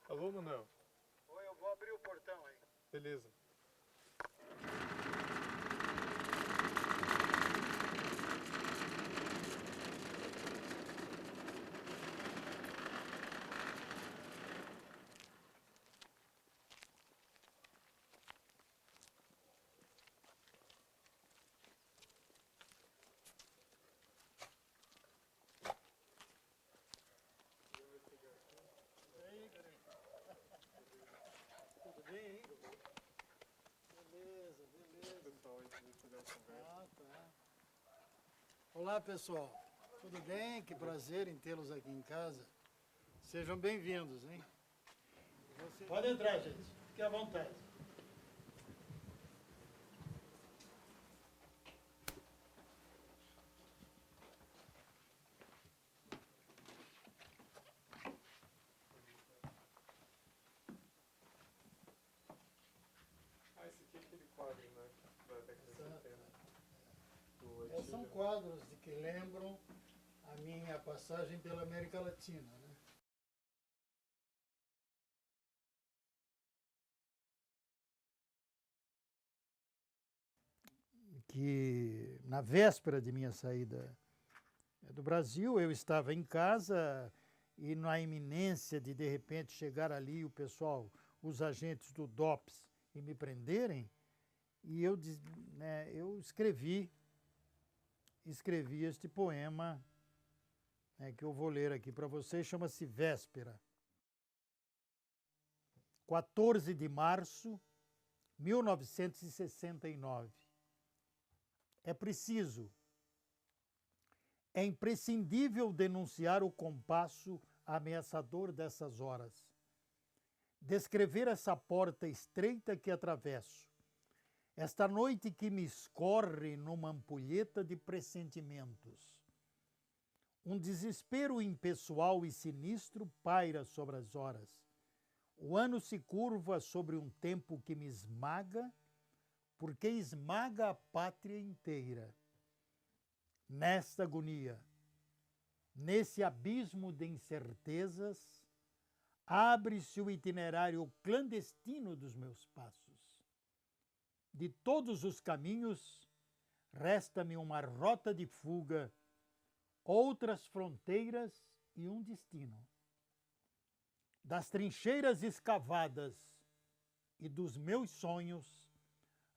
Alô, Manuel? Oi, eu vou abrir o portão aí. Beleza. Tudo bem, hein? Beleza, beleza. Pessoal, aí se puder conversa. Ah, tá. Olá, pessoal. Tudo bem? Que prazer em tê-los aqui em casa. Sejam bem-vindos, hein? Pode entrar, gente. Fique à vontade. Ah, esse aqui é aquele quadro, né? Da década de 70. Do São Etílio. quadros de que lembram a minha passagem pela América Latina, né? Que na véspera de minha saída do Brasil, eu estava em casa e na iminência de repente chegar ali o pessoal, os agentes do DOPS e me prenderem, e eu escrevi este poema, né, que eu vou ler aqui para vocês, chama-se Véspera. 14 de março, 1969. É preciso, é imprescindível denunciar o compasso ameaçador dessas horas. Descrever essa porta estreita que atravesso, esta noite que me escorre numa ampulheta de pressentimentos. Um desespero impessoal e sinistro paira sobre as horas. O ano se curva sobre um tempo que me esmaga, porque esmaga a pátria inteira. Nesta agonia, nesse abismo de incertezas, abre-se o itinerário clandestino dos meus passos. De todos os caminhos, resta-me uma rota de fuga, outras fronteiras e um destino. Das trincheiras escavadas e dos meus sonhos,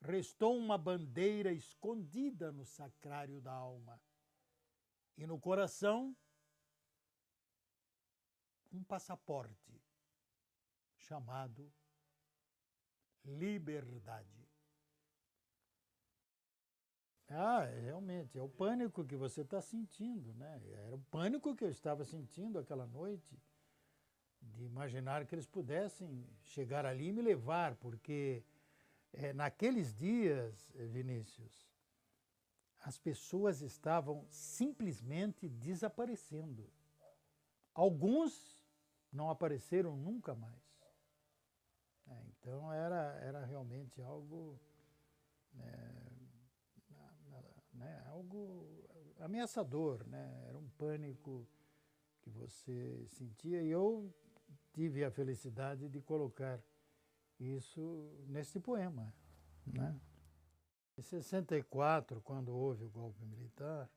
restou uma bandeira escondida no sacrário da alma. E no coração, um passaporte chamado liberdade. Ah, realmente, é o pânico que você está sentindo, né? Era o pânico que eu estava sentindo aquela noite, de imaginar que eles pudessem chegar ali e me levar, porque naqueles dias, Vinícius, as pessoas estavam simplesmente desaparecendo. Alguns não apareceram nunca mais. Então era realmente algo, algo ameaçador, né? Era um pânico que você sentia e eu tive a felicidade de colocar isso neste poema, né? Em 64, quando houve o golpe militar,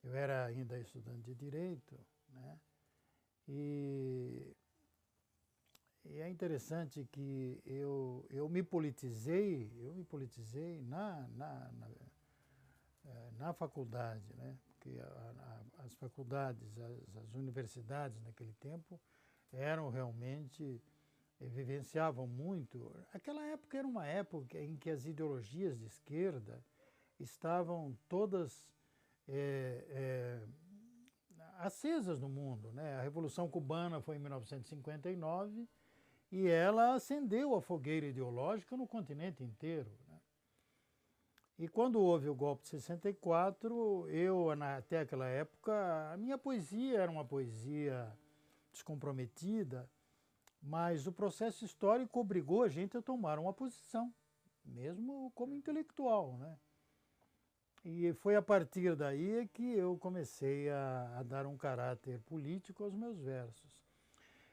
eu era ainda estudante de Direito, né? E é interessante que eu me politizei na faculdade, né? Porque as faculdades, as universidades naquele tempo eram realmente, vivenciavam muito. Aquela época era uma época em que as ideologias de esquerda estavam todas acesas no mundo, né? A Revolução Cubana foi em 1959 e ela acendeu a fogueira ideológica no continente inteiro, né? E quando houve o golpe de 64, até aquela época, a minha poesia era uma poesia descomprometida, mas o processo histórico obrigou a gente a tomar uma posição, mesmo como intelectual, né? E foi a partir daí que eu comecei a dar um caráter político aos meus versos.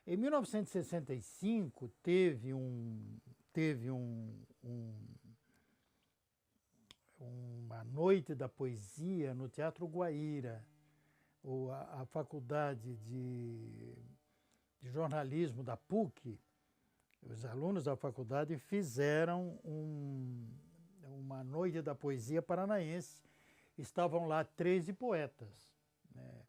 Em 1965 teve uma noite da poesia no Teatro Guaíra. A faculdade de jornalismo da PUC, os alunos da faculdade fizeram uma noite da poesia paranaense. Estavam lá 13 poetas, né?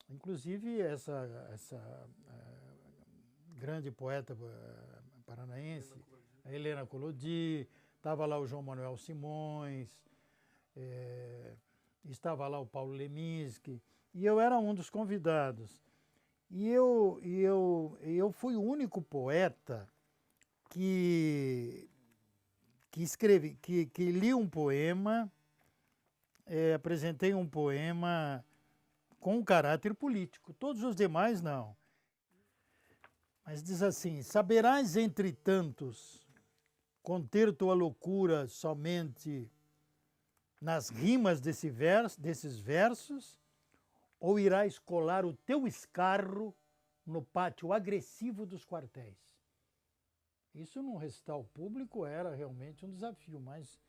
Inclusive essa grande poeta paranaense, a Helena Collodi, estava lá o João Manuel Simões, estava lá o Paulo Leminski, e eu era um dos convidados. E eu fui o único poeta que li um poema, apresentei um poema com um caráter político. Todos os demais não. Mas diz assim: saberás entre tantos conter tua loucura somente nas rimas desses versos, ou irás colar o teu escarro no pátio agressivo dos quartéis? Isso num recital público era realmente um desafio, mas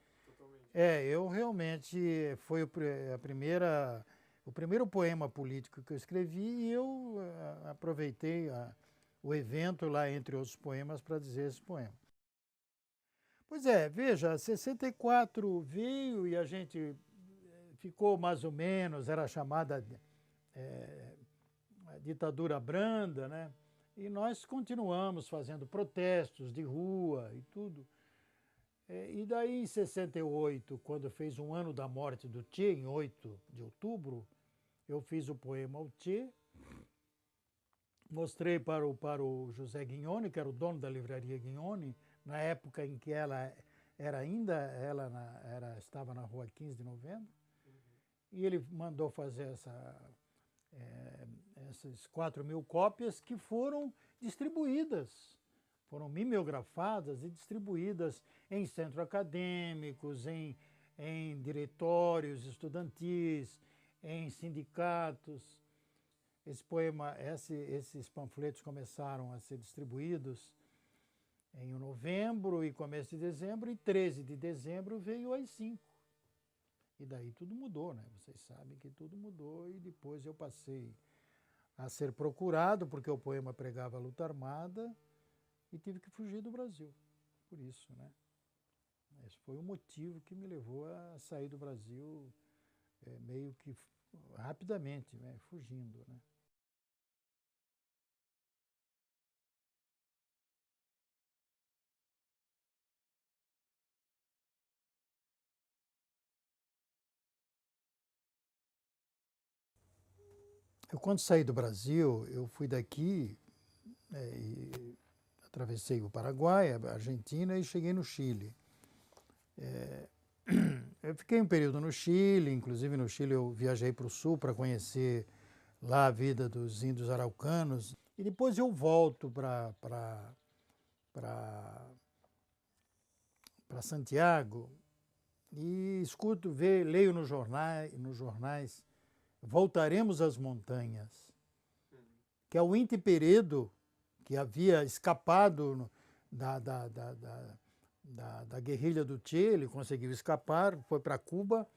eu realmente foi o primeiro poema político que eu escrevi, e eu aproveitei o evento lá, entre outros poemas, para dizer esse poema. Pois é, veja, 64 veio e a gente ficou mais ou menos, era chamada ditadura branda, né? E nós continuamos fazendo protestos de rua e tudo. E daí, em 68, quando fez um ano da morte do Che, em 8 de outubro, eu fiz o poema ao Che, mostrei para o José Guignoni, que era o dono da livraria Guignoni, na época em que ela estava na rua 15 de novembro, e ele mandou fazer essas 4.000 cópias que foram distribuídas, foram mimeografadas e distribuídas em centros acadêmicos, em diretórios estudantis, em sindicatos. Esses panfletos começaram a ser distribuídos em novembro e começo de dezembro, e 13 de dezembro veio o AI-5. E daí tudo mudou, né? Vocês sabem que tudo mudou, e depois eu passei a ser procurado, porque o poema pregava a luta armada, e tive que fugir do Brasil, por isso, né? Esse foi o motivo que me levou a sair do Brasil meio que rapidamente, né? Fugindo, né? Eu, quando saí do Brasil, eu fui daqui e atravessei o Paraguai, a Argentina, e cheguei no Chile. Eu fiquei um período no Chile, inclusive no Chile eu viajei para o sul para conhecer lá a vida dos índios araucanos, e depois eu volto para Santiago e escuto, leio nos jornais, Voltaremos às Montanhas, que é o Inti Peredo, que havia escapado da guerrilha do Che. Ele conseguiu escapar, foi para Cuba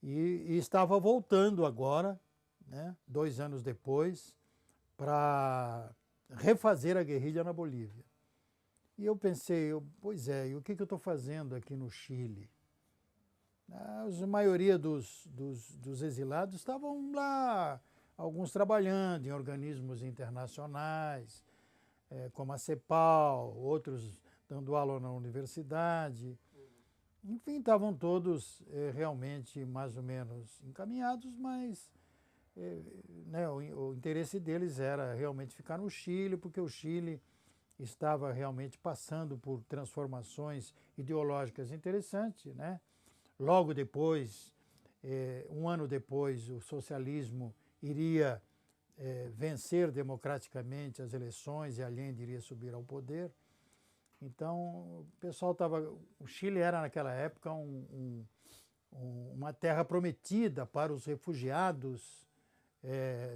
e estava voltando agora, né, 2 anos depois, para refazer a guerrilha na Bolívia. E eu pensei, pois é, e o que eu estou fazendo aqui no Chile? A maioria dos exilados estavam lá, alguns trabalhando em organismos internacionais, como a CEPAL, outros dando aula na universidade. Enfim, estavam todos realmente mais ou menos encaminhados, mas né, o interesse deles era realmente ficar no Chile, porque o Chile estava realmente passando por transformações ideológicas interessantes, né? Logo depois, 1 ano depois, o socialismo iria vencer democraticamente as eleições e Allende iria subir ao poder. Então, o pessoal estava... O Chile era, naquela época, uma terra prometida para os refugiados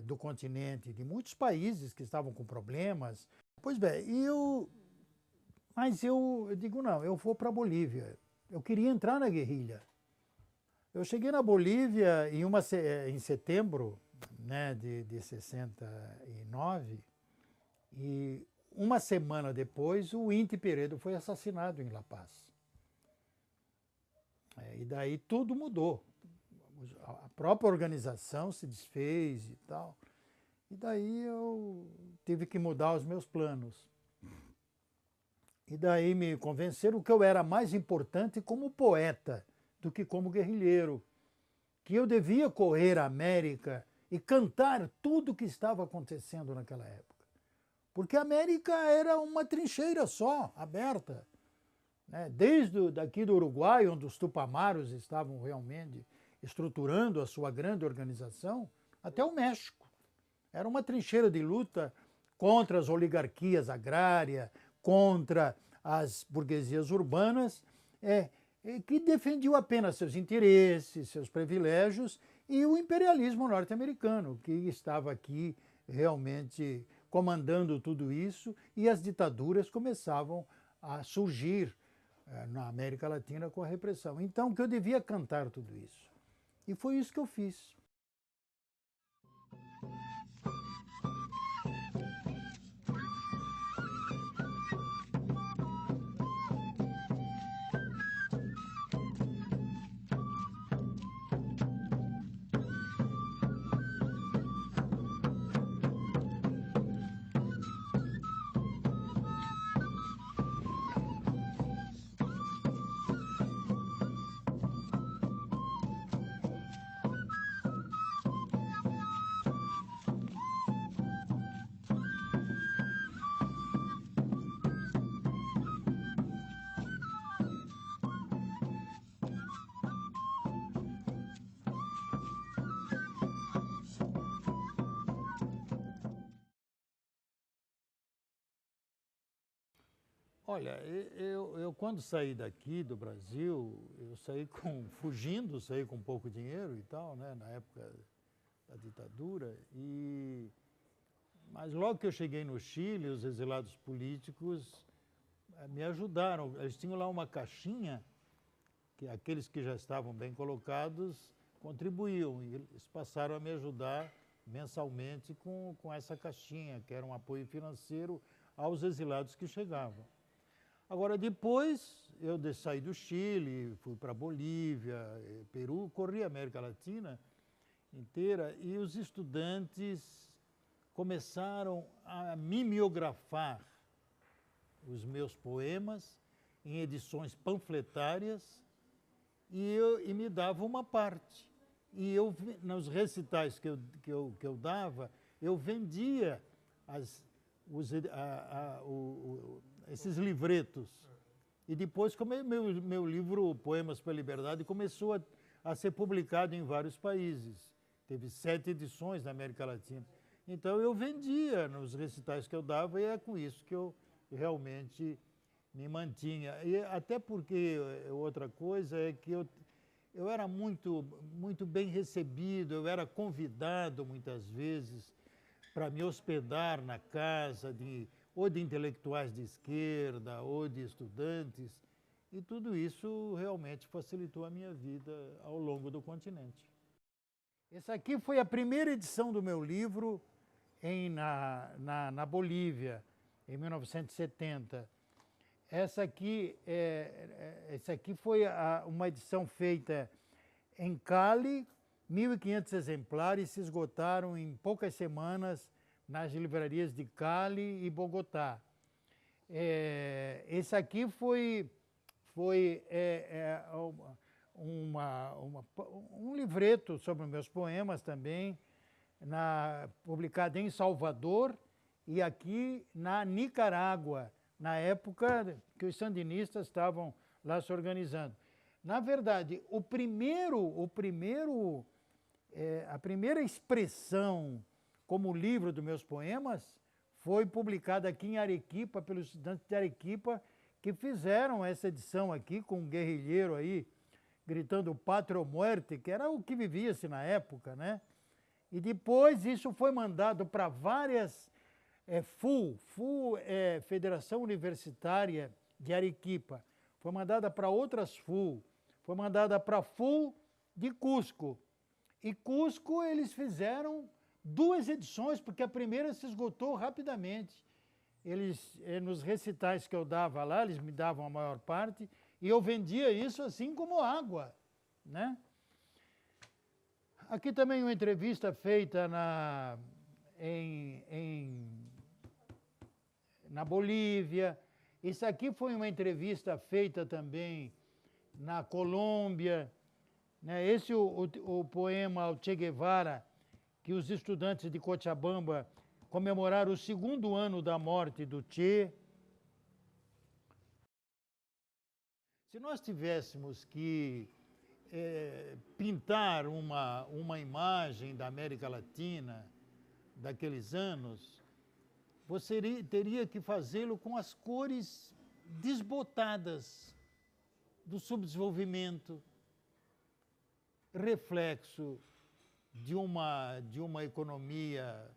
do continente, de muitos países que estavam com problemas. Pois bem, mas eu digo, não, eu vou para a Bolívia. Eu queria entrar na guerrilha. Eu cheguei na Bolívia em setembro, né, de 69, e uma semana depois o Inti Peredo foi assassinado em La Paz. E daí tudo mudou. A própria organização se desfez e tal. E daí eu tive que mudar os meus planos. E daí me convenceram que eu era mais importante como poeta do que como guerrilheiro, que eu devia correr a América e cantar tudo o que estava acontecendo naquela época. Porque a América era uma trincheira só, aberta, né? Desde daqui do Uruguai, onde os Tupamaros estavam realmente estruturando a sua grande organização, até o México. Era uma trincheira de luta contra as oligarquias agrárias, contra as burguesias urbanas, que defendiam apenas seus interesses, seus privilégios, e o imperialismo norte-americano, que estava aqui realmente comandando tudo isso, e as ditaduras começavam a surgir na América Latina com a repressão. Então, que eu devia cantar tudo isso. E foi isso que eu fiz. Olha, eu quando saí daqui do Brasil, eu fugindo, saí com pouco dinheiro e tal, né, na época da ditadura, mas logo que eu cheguei no Chile, os exilados políticos me ajudaram. Eles tinham lá uma caixinha, que aqueles que já estavam bem colocados contribuíam, e eles passaram a me ajudar mensalmente com essa caixinha, que era um apoio financeiro aos exilados que chegavam. Agora, depois, eu saí do Chile, fui para Bolívia, Peru, corri a América Latina inteira, e os estudantes começaram a mimeografar os meus poemas em edições panfletárias e me davam uma parte. E eu, nos recitais que eu dava, eu vendia esses livretos. E depois, como meu livro Poemas para a Liberdade começou a ser publicado em vários países. Teve 7 edições na América Latina. Então eu vendia nos recitais que eu dava e é com isso que eu realmente me mantinha. E até porque outra coisa é que eu era muito bem recebido, eu era convidado muitas vezes para me hospedar na casa ou de intelectuais de esquerda, ou de estudantes, e tudo isso realmente facilitou a minha vida ao longo do continente. Essa aqui foi a primeira edição do meu livro na Bolívia, em 1970. Essa aqui foi uma edição feita em Cali, 1.500 exemplares se esgotaram em poucas semanas nas livrarias de Cali e Bogotá. Esse aqui foi um livreto sobre meus poemas também, publicado em Salvador e aqui na Nicarágua, na época que os sandinistas estavam lá se organizando. Na verdade, a primeira expressão como livro dos meus poemas foi publicada aqui em Arequipa, pelos estudantes de Arequipa, que fizeram essa edição aqui com um guerrilheiro aí, gritando Pátria ou Muerte, que era o que vivia-se na época, né? E depois isso foi mandado para várias FUL é Federação Universitária de Arequipa, foi mandada para outras FUL, foi mandada para a FUL de Cusco. E Cusco eles fizeram 2 edições, porque a primeira se esgotou rapidamente. Eles, nos recitais que eu dava lá, eles me davam a maior parte, e eu vendia isso assim como água, né? Aqui também uma entrevista feita na Bolívia. Isso aqui foi uma entrevista feita também na Colômbia, né? Esse o poema ao Che Guevara, que os estudantes de Cochabamba comemoraram o 2º ano da morte do Che. Se nós tivéssemos que pintar uma imagem da América Latina daqueles anos, você teria que fazê-lo com as cores desbotadas do subdesenvolvimento, reflexo de uma economia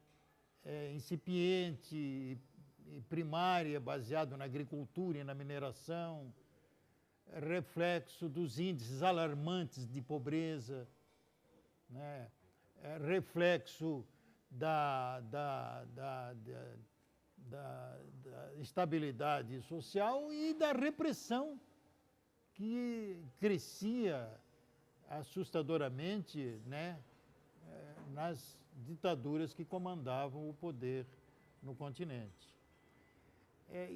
incipiente e primária, baseado na agricultura e na mineração, reflexo dos índices alarmantes de pobreza, né? Reflexo da estabilidade social e da repressão que crescia assustadoramente, né, nas ditaduras que comandavam o poder no continente.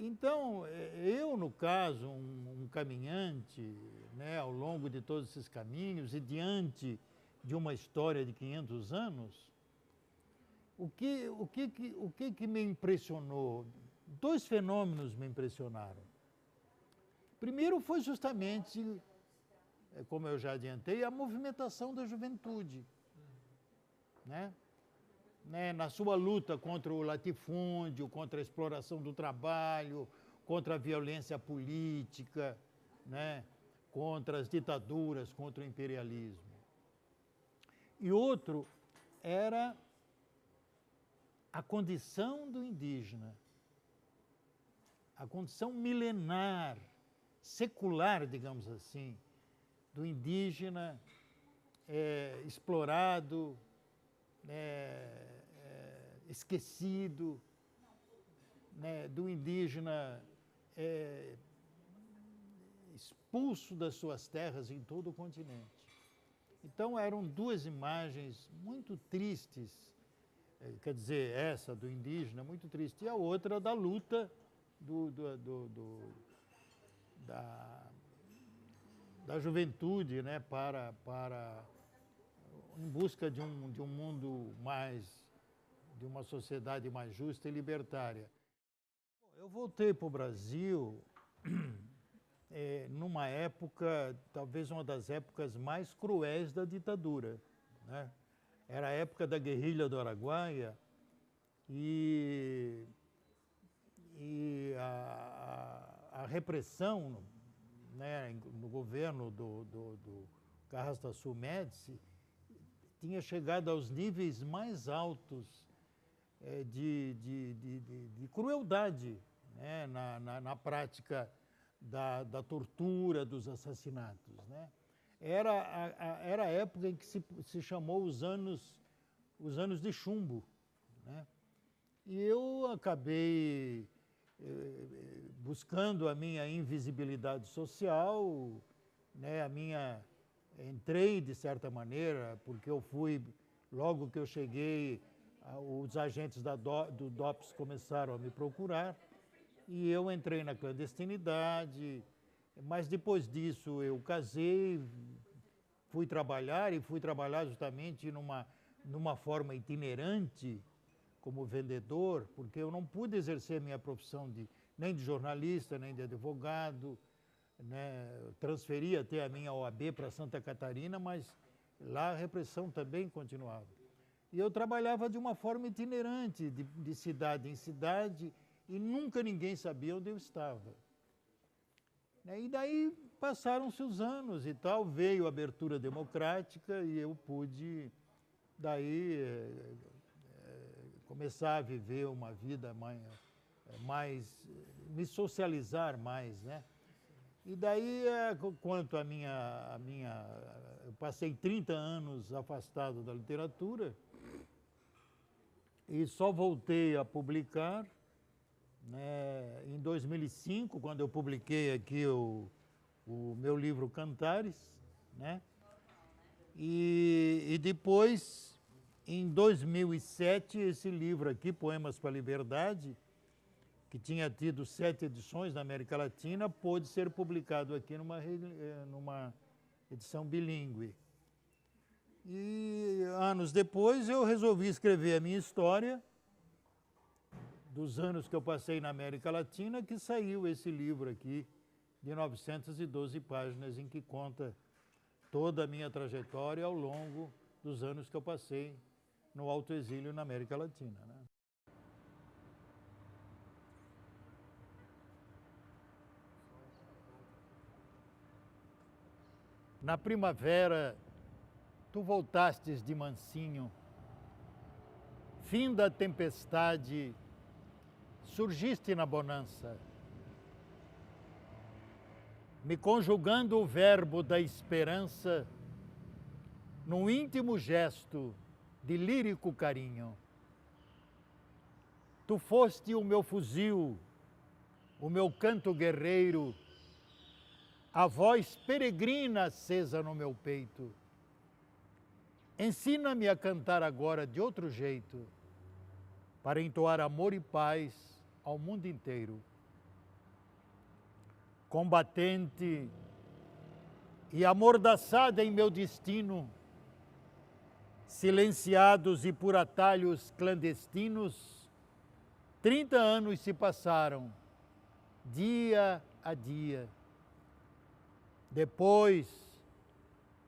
Então, eu, no caso, um caminhante, né, ao longo de todos esses caminhos e diante de uma história de 500 anos, o que me impressionou? 2 fenômenos me impressionaram. Primeiro foi justamente, como eu já adiantei, a movimentação da juventude, né? Na sua luta contra o latifúndio, contra a exploração do trabalho, contra a violência política, né? Contra as ditaduras, contra o imperialismo. E outro era a condição do indígena, a condição milenar, secular, digamos assim, do indígena explorado, esquecido, né, do indígena expulso das suas terras em todo o continente. Então eram 2 imagens muito tristes, quer dizer, essa do indígena muito triste, e a outra da luta da juventude, né, em busca de um mundo de uma sociedade mais justa e libertária. Eu voltei para o Brasil numa época, talvez uma das épocas mais cruéis da ditadura, né? Era a época da guerrilha do Araguaia e a repressão, né, no governo do Carrasco Médici tinha chegado aos níveis mais altos de crueldade, né, na prática da tortura, dos assassinatos, né? Era a época em que se chamou os anos de chumbo, né? E eu acabei buscando a minha invisibilidade social, né? Entrei de certa maneira, porque eu fui, logo que eu cheguei, os agentes do DOPS começaram a me procurar, e eu entrei na clandestinidade, mas depois disso eu casei, fui trabalhar justamente numa forma itinerante, como vendedor, porque eu não pude exercer minha profissão nem de jornalista, nem de advogado, né? Transferi até a minha OAB para Santa Catarina, mas lá a repressão também continuava. E eu trabalhava de uma forma itinerante, de cidade em cidade, e nunca ninguém sabia onde eu estava. E daí passaram-se os anos e tal, veio a abertura democrática e eu pude daí começar a viver uma vida me socializar mais, né? E daí, quanto à eu passei 30 anos afastado da literatura e só voltei a publicar, né, em 2005, quando eu publiquei aqui o meu livro Cantares, né? E depois, em 2007, esse livro aqui, Poemas para a Liberdade, que tinha tido 7 edições na América Latina, pôde ser publicado aqui numa edição bilíngue. E anos depois eu resolvi escrever a minha história dos anos que eu passei na América Latina, que saiu esse livro aqui, de 912 páginas, em que conta toda a minha trajetória ao longo dos anos que eu passei no alto exílio na América Latina, né? Na primavera, tu voltastes de mansinho, fim da tempestade, surgiste na bonança, me conjugando o verbo da esperança num íntimo gesto de lírico carinho. Tu foste o meu fuzil, o meu canto guerreiro, a voz peregrina acesa no meu peito. Ensina-me a cantar agora de outro jeito, para entoar amor e paz ao mundo inteiro. Combatente e amordaçada em meu destino, silenciados e por atalhos clandestinos, 30 anos se passaram, dia a dia. Depois,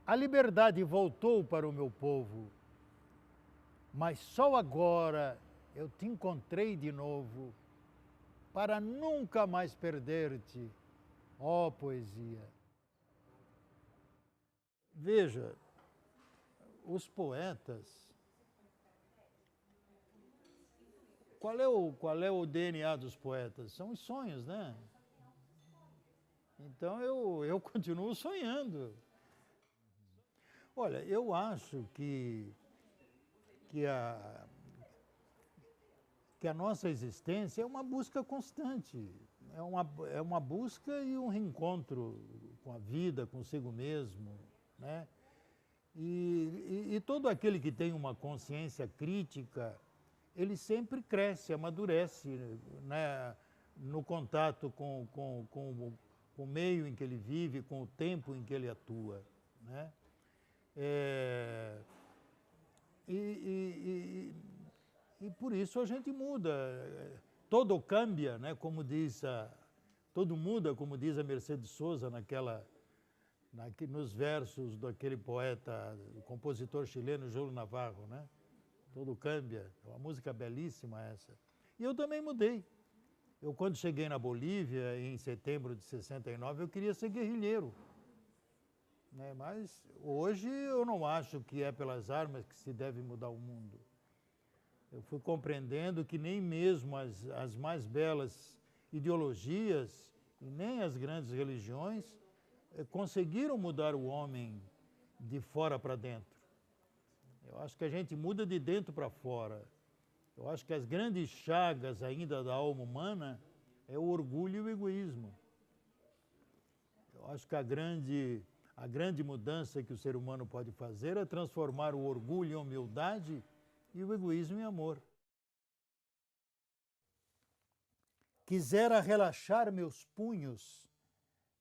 a liberdade voltou para o meu povo, mas só agora eu te encontrei de novo, para nunca mais perder-te, ó poesia. Veja, os poetas, qual é o DNA dos poetas? São os sonhos, né? Então eu continuo sonhando. Olha, eu acho que a nossa existência é uma busca constante, é uma busca e um reencontro com a vida, consigo mesmo, né? E todo aquele que tem uma consciência crítica, ele sempre cresce, amadurece, né, no contato com o meio em que ele vive, com o tempo em que ele atua, né? E por isso a gente muda. Todo cambia, né? Todo muda, como diz a Mercedes Sosa nos versos daquele poeta, compositor chileno, Júlio Navarro, né? Todo cambia. É uma música belíssima essa. E eu também mudei. Eu, quando cheguei na Bolívia, em setembro de 69, eu queria ser guerrilheiro, né? Mas hoje eu não acho que é pelas armas que se deve mudar o mundo. Eu fui compreendendo que nem mesmo as mais belas ideologias e nem as grandes religiões conseguiram mudar o homem de fora para dentro. Eu acho que a gente muda de dentro para fora. Eu acho que as grandes chagas ainda da alma humana é o orgulho e o egoísmo. Eu acho que a grande mudança que o ser humano pode fazer é transformar o orgulho em humildade e o egoísmo em amor. Quisera relaxar meus punhos,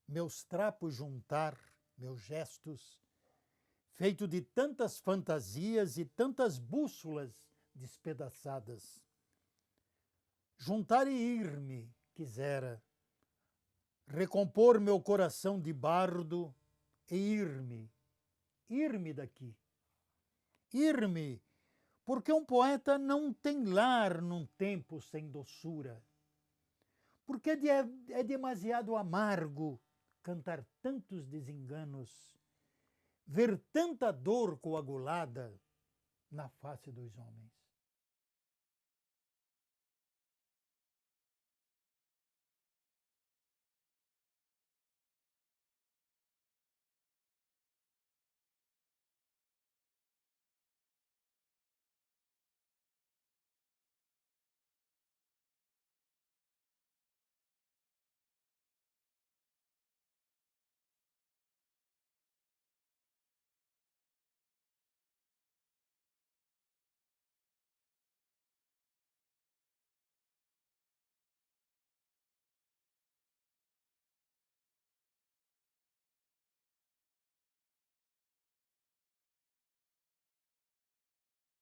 meus trapos juntar, meus gestos, feito de tantas fantasias e tantas bússolas despedaçadas. Juntar e ir-me, quisera, recompor meu coração de bardo e ir-me daqui. Ir-me, porque um poeta não tem lar num tempo sem doçura. Porque é demasiado amargo cantar tantos desenganos, ver tanta dor coagulada na face dos homens.